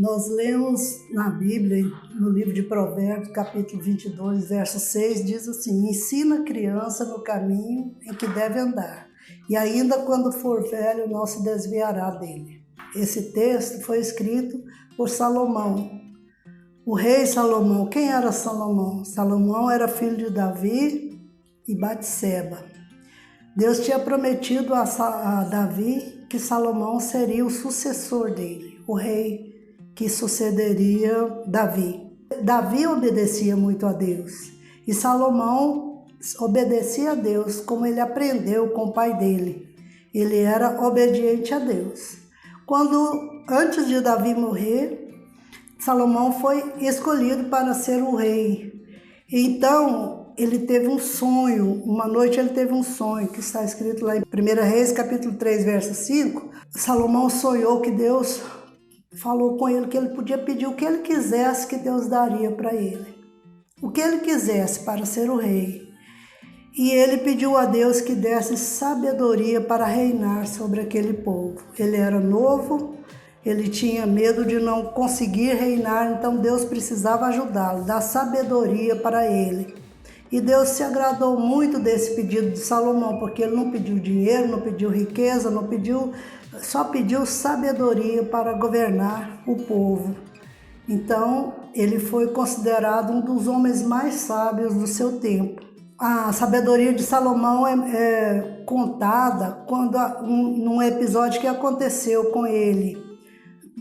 Nós lemos na Bíblia, no livro de Provérbios, capítulo 22, verso 6, diz assim: ensina a criança no caminho em que deve andar, e ainda quando for velho não se desviará dele. Esse texto foi escrito por Salomão, o rei Salomão. Quem era Salomão? Salomão era filho de Davi e Batseba. Deus tinha prometido a Davi que Salomão seria o sucessor dele, o rei que sucederia Davi. Davi obedecia muito a Deus e Salomão obedecia a Deus como ele aprendeu com o pai dele. Ele era obediente a Deus. Antes de Davi morrer, Salomão foi escolhido para ser o rei. Então, ele teve um sonho, uma noite ele teve um sonho, que está escrito lá em 1 Reis, capítulo 3, verso 5. Salomão sonhou que Deus falou com ele que ele podia pedir o que ele quisesse, que Deus daria para ele. O que ele quisesse para ser o rei. E ele pediu a Deus que desse sabedoria para reinar sobre aquele povo. Ele era novo, ele tinha medo de não conseguir reinar, então Deus precisava ajudá-lo, dar sabedoria para ele. E Deus se agradou muito desse pedido de Salomão, porque ele não pediu dinheiro, não pediu riqueza, só pediu sabedoria para governar o povo. Então, ele foi considerado um dos homens mais sábios do seu tempo. A sabedoria de Salomão é contada num episódio que aconteceu com ele.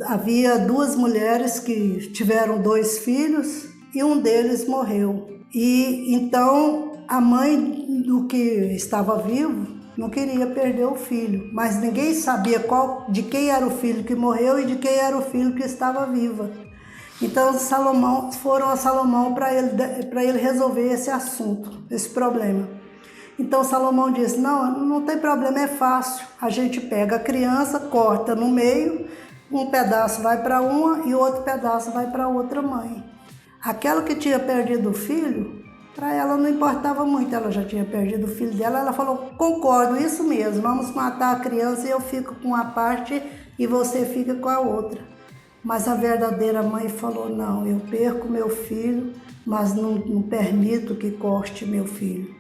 Havia duas mulheres que tiveram 2 filhos e um deles morreu. E então a mãe do que estava vivo não queria perder o filho, mas ninguém sabia de quem era o filho que morreu e de quem era o filho que estava viva. Então foram a Salomão para ele resolver esse assunto, esse problema. Então Salomão disse: não tem problema, é fácil. A gente pega a criança, corta no meio, um pedaço vai para uma e o outro pedaço vai para outra mãe. Aquela que tinha perdido o filho, para ela não importava muito, ela já tinha perdido o filho dela. Ela falou: concordo, isso mesmo, vamos matar a criança e eu fico com uma parte e você fica com a outra. Mas a verdadeira mãe falou: não, eu perco meu filho, mas não permito que corte meu filho.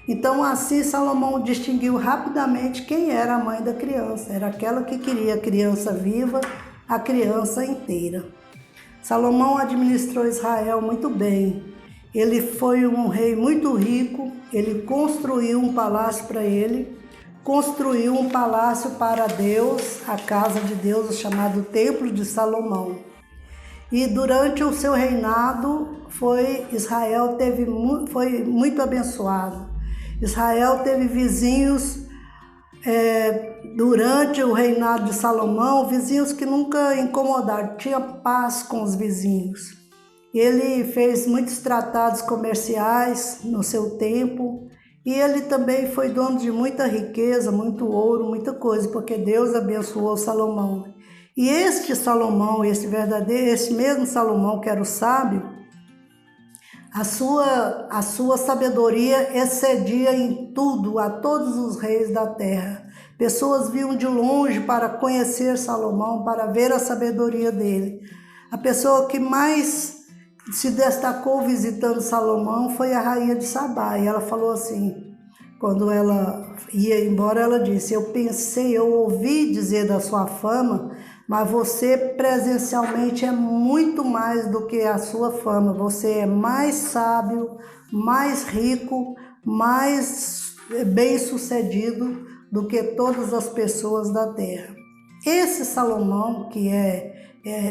Então assim Salomão distinguiu rapidamente quem era a mãe da criança. Era aquela que queria a criança viva, a criança inteira. Salomão administrou Israel muito bem. Ele foi um rei muito rico, ele construiu um palácio para ele, construiu um palácio para Deus, a casa de Deus, chamado Templo de Salomão. E durante o seu reinado, Israel foi muito abençoado. Israel teve vizinhos, durante o reinado de Salomão, vizinhos que nunca incomodaram, tinha paz com os vizinhos. Ele fez muitos tratados comerciais no seu tempo e ele também foi dono de muita riqueza, muito ouro, muita coisa, porque Deus abençoou Salomão. E este Salomão, esse mesmo Salomão que era o sábio, a sua sabedoria excedia em tudo a todos os reis da terra. Pessoas vinham de longe para conhecer Salomão, para ver a sabedoria dele. A pessoa que mais se destacou visitando Salomão foi a rainha de Sabá. E ela falou assim, quando ela ia embora, ela disse: eu ouvi dizer da sua fama, mas você presencialmente é muito mais do que a sua fama. Você é mais sábio, mais rico, mais bem-sucedido do que todas as pessoas da terra. Esse Salomão, que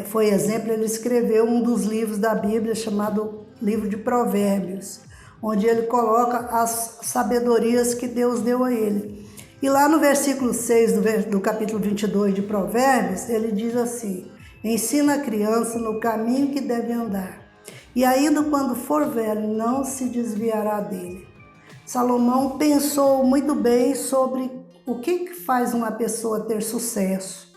foi exemplo, ele escreveu um dos livros da Bíblia chamado Livro de Provérbios, onde ele coloca as sabedorias que Deus deu a ele. E lá no versículo 6 do capítulo 22 de Provérbios, ele diz assim: ensina a criança no caminho que deve andar, e ainda quando for velho não se desviará dele. Salomão pensou muito bem sobre o que faz uma pessoa ter sucesso.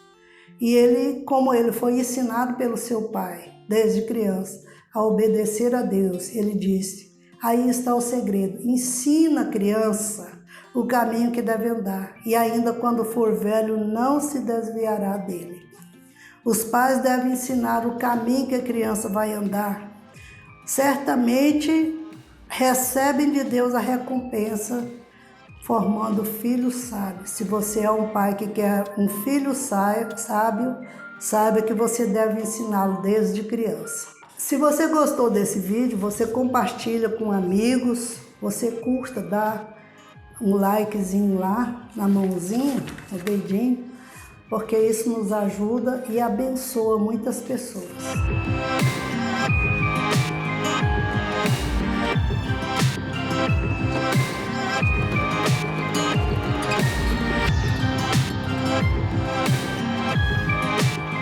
E ele, como ele foi ensinado pelo seu pai, desde criança, a obedecer a Deus, ele disse: aí está o segredo, ensina a criança o caminho que deve andar, e ainda quando for velho não se desviará dele. Os pais devem ensinar o caminho que a criança vai andar. Certamente recebem de Deus a recompensa, formando filhos sábios. Se você é um pai que quer um filho sábio, saiba que você deve ensiná-lo desde criança. Se você gostou desse vídeo, você compartilha com amigos, você curta, dá um likezinho lá na mãozinha, no dedinho, porque isso nos ajuda e abençoa muitas pessoas.